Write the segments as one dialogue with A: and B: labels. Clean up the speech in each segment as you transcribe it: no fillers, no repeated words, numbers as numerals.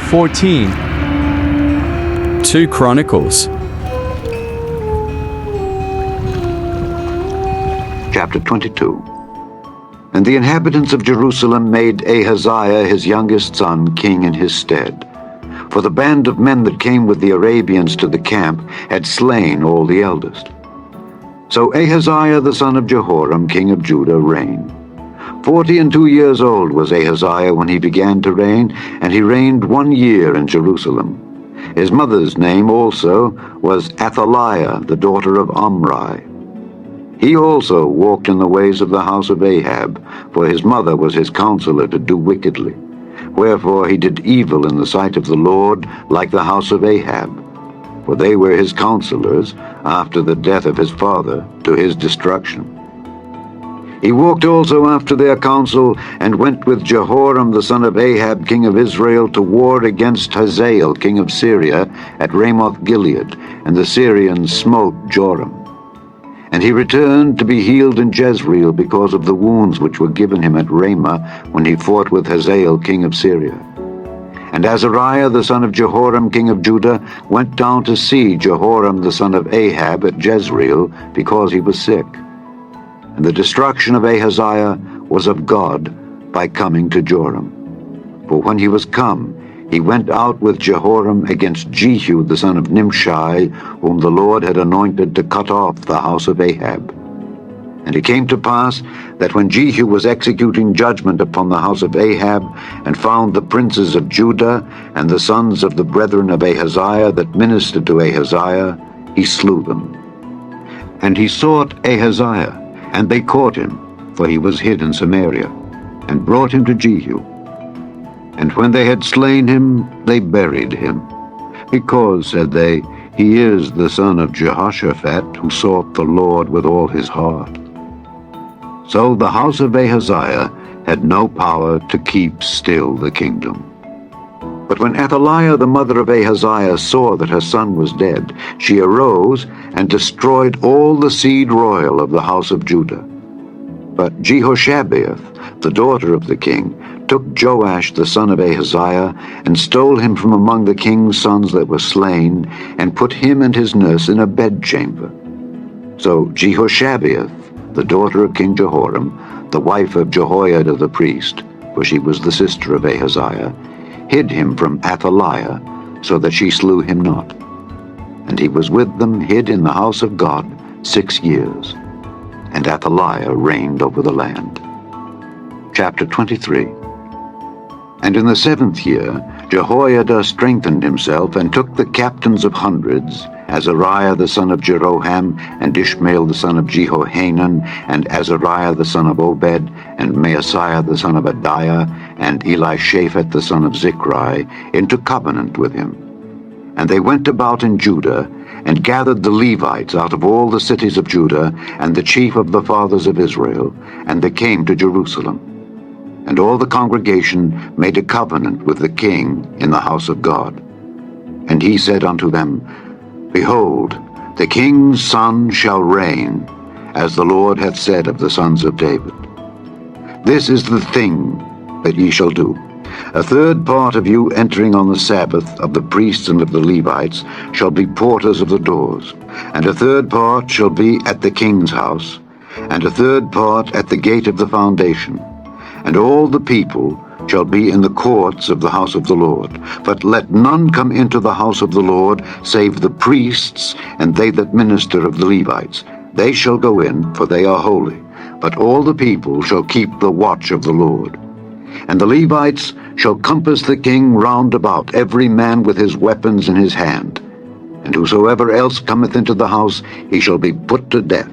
A: 14. 2 Chronicles.
B: Chapter 22. And the inhabitants of Jerusalem made Ahaziah his youngest son king in his stead. For the band of men that came with the Arabians to the camp had slain all the eldest. So Ahaziah the son of Jehoram, king of Judah, reigned. 42 years old was Ahaziah when he began to reign, and he reigned 1 year in Jerusalem. His mother's name also was Athaliah, the daughter of Omri. He also walked in the ways of the house of Ahab, for his mother was his counselor to do wickedly. Wherefore he did evil in the sight of the Lord, like the house of Ahab. For they were his counselors, after the death of his father, to his destruction. He walked also after their counsel, and went with Jehoram the son of Ahab, king of Israel, to war against Hazael, king of Syria, at Ramoth-Gilead, and the Syrians smote Joram. And he returned to be healed in Jezreel because of the wounds which were given him at Ramah when he fought with Hazael, king of Syria. And Azariah the son of Jehoram, king of Judah, went down to see Jehoram the son of Ahab at Jezreel, because he was sick. And the destruction of Ahaziah was of God by coming to Joram. For when he was come, he went out with Jehoram against Jehu the son of Nimshi, whom the Lord had anointed to cut off the house of Ahab. And it came to pass that when Jehu was executing judgment upon the house of Ahab, and found the princes of Judah and the sons of the brethren of Ahaziah that ministered to Ahaziah, he slew them. And he sought Ahaziah, and they caught him, for he was hid in Samaria, and brought him to Jehu. And when they had slain him, they buried him, because, said they, he is the son of Jehoshaphat, who sought the Lord with all his heart. So the house of Ahaziah had no power to keep still the kingdom. But when Athaliah the mother of Ahaziah saw that her son was dead, she arose and destroyed all the seed royal of the house of Judah. But Jehoshabeath, the daughter of the king, took Joash the son of Ahaziah, and stole him from among the king's sons that were slain, and put him and his nurse in a bedchamber. So Jehoshabeath, the daughter of King Jehoram, the wife of Jehoiada the priest, for she was the sister of Ahaziah, hid him from Athaliah, so that she slew him not. And he was with them hid in the house of God 6 years. And Athaliah reigned over the land. Chapter 23. And in the 7th year Jehoiada strengthened himself, and took the captains of hundreds, Azariah the son of Jeroham, and Ishmael the son of Jehohanan, and Azariah the son of Obed, and Maaseiah the son of Adiah, and Elishaphat the son of Zichri, into covenant with him. And they went about in Judah, and gathered the Levites out of all the cities of Judah, and the chief of the fathers of Israel, and they came to Jerusalem. And all the congregation made a covenant with the king in the house of God. And he said unto them, Behold, the king's son shall reign, as the Lord hath said of the sons of David. This is the thing that ye shall do. 1/3 part of you entering on the Sabbath of the priests and of the Levites shall be porters of the doors, and 1/3 part shall be at the king's house, and 1/3 part at the gate of the foundation. And all the people shall be in the courts of the house of the Lord. But let none come into the house of the Lord, save the priests and they that minister of the Levites. They shall go in, for they are holy. But all the people shall keep the watch of the Lord. And the Levites shall compass the king round about, every man with his weapons in his hand. And whosoever else cometh into the house, he shall be put to death.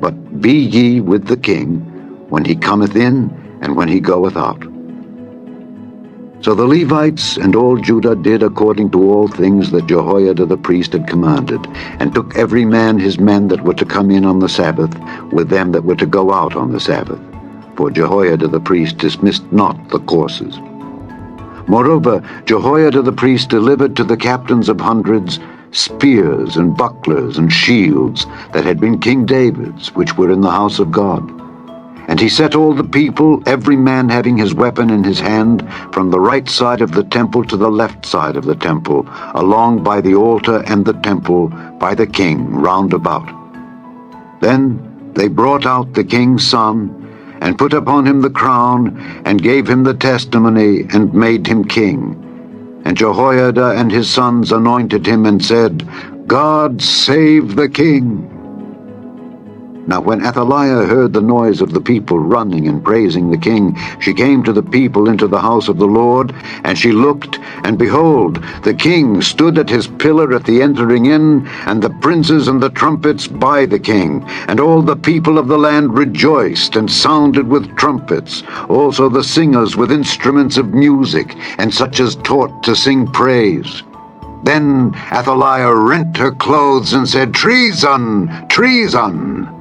B: But be ye with the king when he cometh in, and when he goeth out. So the Levites and all Judah did according to all things that Jehoiada the priest had commanded, and took every man his men that were to come in on the Sabbath, with them that were to go out on the Sabbath. For Jehoiada the priest dismissed not the courses. Moreover, Jehoiada the priest delivered to the captains of hundreds spears and bucklers and shields that had been King David's, which were in the house of God. And he set all the people, every man having his weapon in his hand, from the right side of the temple to the left side of the temple, along by the altar and the temple, by the king round about. Then they brought out the king's son, and put upon him the crown, and gave him the testimony, and made him king. And Jehoiada and his sons anointed him, and said, God save the king. Now when Athaliah heard the noise of the people running and praising the king, she came to the people into the house of the Lord, and she looked, and behold, the king stood at his pillar at the entering in, and the princes and the trumpets by the king. And all the people of the land rejoiced, and sounded with trumpets, also the singers with instruments of music, and such as taught to sing praise. Then Athaliah rent her clothes, and said, Treason! Treason!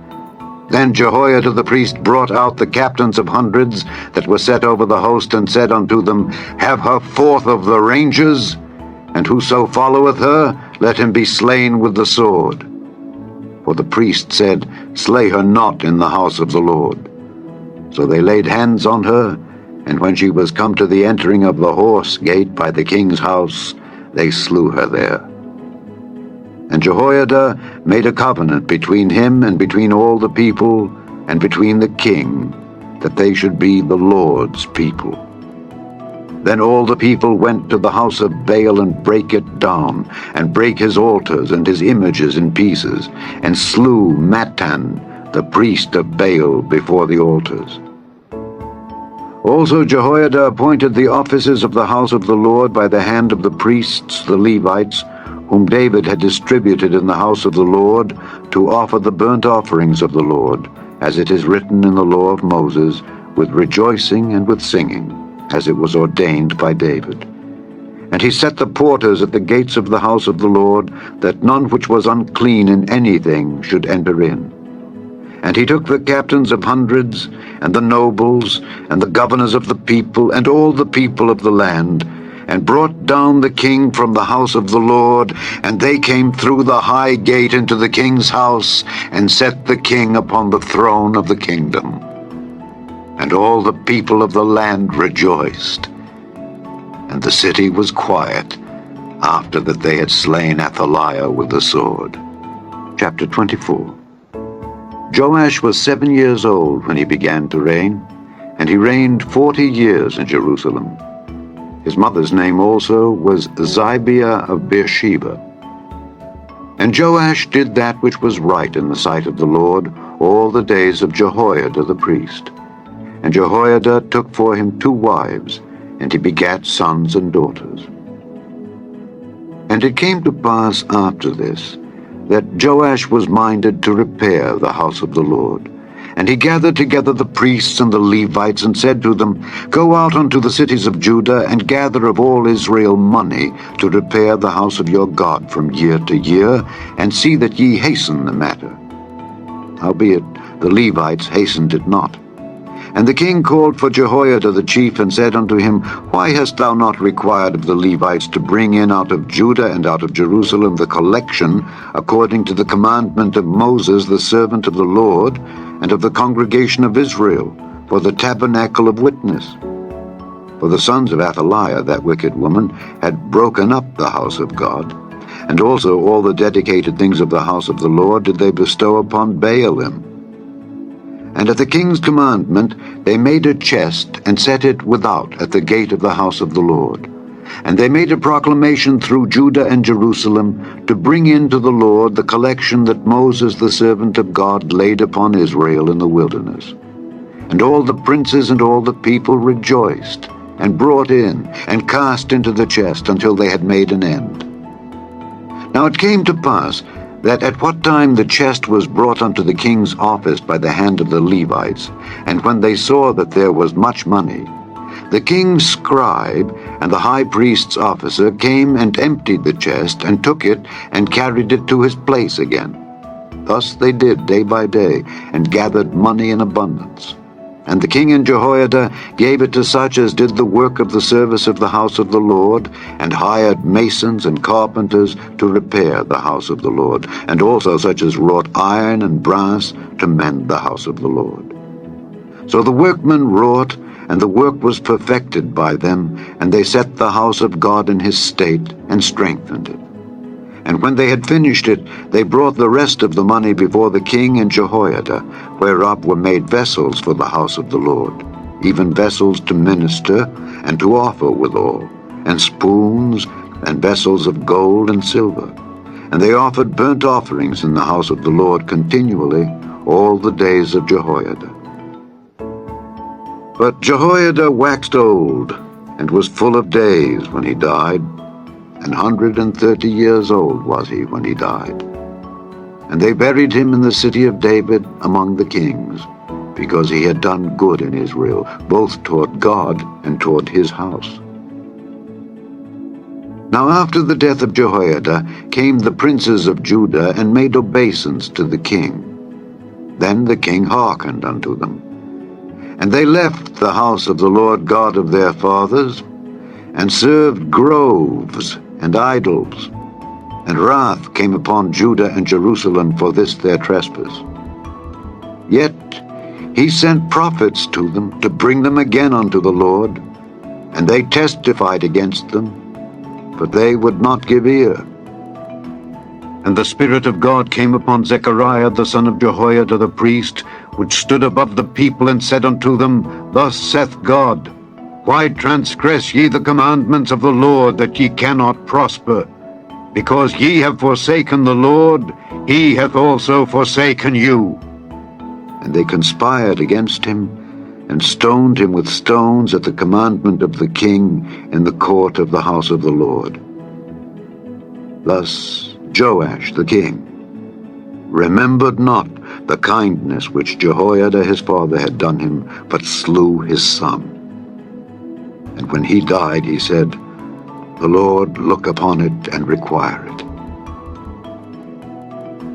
B: Then Jehoiada the priest brought out the captains of hundreds that were set over the host, and said unto them, Have her forth of the ranges, and whoso followeth her, let him be slain with the sword. For the priest said, Slay her not in the house of the Lord. So they laid hands on her, and when she was come to the entering of the horse gate by the king's house, they slew her there. And Jehoiada made a covenant between him and between all the people and between the king, that they should be the Lord's people. Then all the people went to the house of Baal and brake it down, and brake his altars and his images in pieces, and slew Mattan, the priest of Baal, before the altars. Also Jehoiada appointed the officers of the house of the Lord by the hand of the priests, the Levites, whom David had distributed in the house of the Lord, to offer the burnt offerings of the Lord, as it is written in the law of Moses, with rejoicing and with singing, as it was ordained by David. And he set the porters at the gates of the house of the Lord, that none which was unclean in anything should enter in. And he took the captains of hundreds, and the nobles, and the governors of the people, and all the people of the land, and brought down the king from the house of the Lord, and they came through the high gate into the king's house, and set the king upon the throne of the kingdom. And all the people of the land rejoiced, and the city was quiet, after that they had slain Athaliah with the sword. Chapter 24. Joash was 7 years old when he began to reign, and he reigned 40 years in Jerusalem. His mother's name also was Zibiah of Beersheba. And Joash did that which was right in the sight of the Lord all the days of Jehoiada the priest. And Jehoiada took for him 2 wives, and he begat sons and daughters. And it came to pass after this, that Joash was minded to repair the house of the Lord. And he gathered together the priests and the Levites, and said to them, Go out unto the cities of Judah, and gather of all Israel money to repair the house of your God from year to year, and see that ye hasten the matter. Howbeit the Levites hastened it not. And the king called for Jehoiada the chief, and said unto him, Why hast thou not required of the Levites to bring in out of Judah and out of Jerusalem the collection, according to the commandment of Moses the servant of the Lord, and of the congregation of Israel, for the tabernacle of witness? For the sons of Athaliah, that wicked woman, had broken up the house of God, and also all the dedicated things of the house of the Lord did they bestow upon Baalim. And at the king's commandment they made a chest, and set it without at the gate of the house of the Lord. And they made a proclamation through Judah and Jerusalem, to bring in to the Lord the collection that Moses the servant of God laid upon Israel in the wilderness. And all the princes and all the people rejoiced, and brought in, and cast into the chest, until they had made an end. Now it came to pass, that at what time the chest was brought unto the king's office by the hand of the Levites, and when they saw that there was much money, the king's scribe and the high priest's officer came and emptied the chest, and took it, and carried it to his place again. Thus they did day by day, and gathered money in abundance. And the king and Jehoiada gave it to such as did the work of the service of the house of the Lord, and hired masons and carpenters to repair the house of the Lord, and also such as wrought iron and brass to mend the house of the Lord. So the workmen wrought, and the work was perfected by them, and they set the house of God in his state, and strengthened it. And when they had finished it, they brought the rest of the money before the king and Jehoiada, whereof were made vessels for the house of the Lord, even vessels to minister and to offer withal, and spoons, and vessels of gold and silver. And they offered burnt offerings in the house of the Lord continually all the days of Jehoiada. But Jehoiada waxed old, and was full of days when he died, 130 years old was he when he died. And they buried him in the city of David among the kings, because he had done good in Israel, both toward God and toward his house. Now after the death of Jehoiada came the princes of Judah, and made obeisance to the king. Then the king hearkened unto them. And they left the house of the Lord God of their fathers, and served groves and idols. And wrath came upon Judah and Jerusalem for this their trespass. Yet he sent prophets to them to bring them again unto the Lord, and they testified against them, but they would not give ear. And the Spirit of God came upon Zechariah the son of Jehoiada the priest, which stood above the people, and said unto them, Thus saith God, Why transgress ye the commandments of the Lord, that ye cannot prosper? Because ye have forsaken the Lord, he hath also forsaken you. And they conspired against him, and stoned him with stones at the commandment of the king in the court of the house of the Lord. Thus Joash the king remembered not the kindness which Jehoiada his father had done him, but slew his son. And when he died, he said, The Lord look upon it and require it.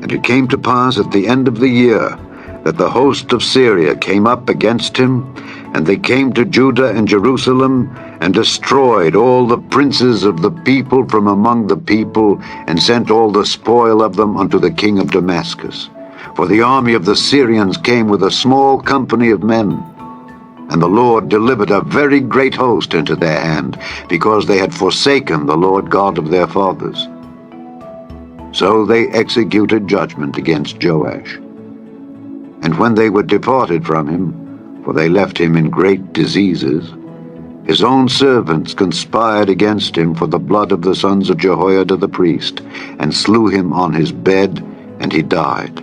B: And it came to pass at the end of the year that the host of Syria came up against him, and they came to Judah and Jerusalem, and destroyed all the princes of the people from among the people, and sent all the spoil of them unto the king of Damascus. For the army of the Syrians came with a small company of men, and the Lord delivered a very great host into their hand, because they had forsaken the Lord God of their fathers. So they executed judgment against Joash. And when they were departed from him, for they left him in great diseases, his own servants conspired against him for the blood of the sons of Jehoiada the priest, and slew him on his bed, and he died.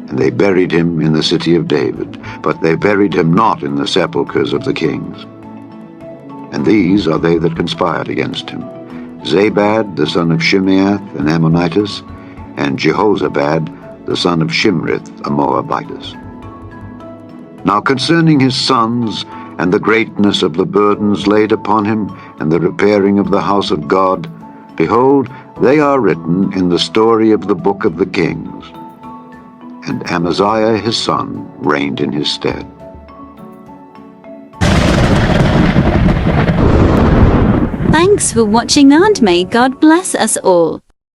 B: And they buried him in the city of David, but they buried him not in the sepulchres of the kings. And these are they that conspired against him: Zabad the son of Shimeath, an Ammonitess, and Jehozabad the son of Shimrith, a Moabitess. Now concerning his sons, and the greatness of the burdens laid upon him, and the repairing of the house of God, behold, they are written in the story of the book of the kings. And Amaziah his son reigned in his stead.
C: Thanks for watching, and may God bless us all.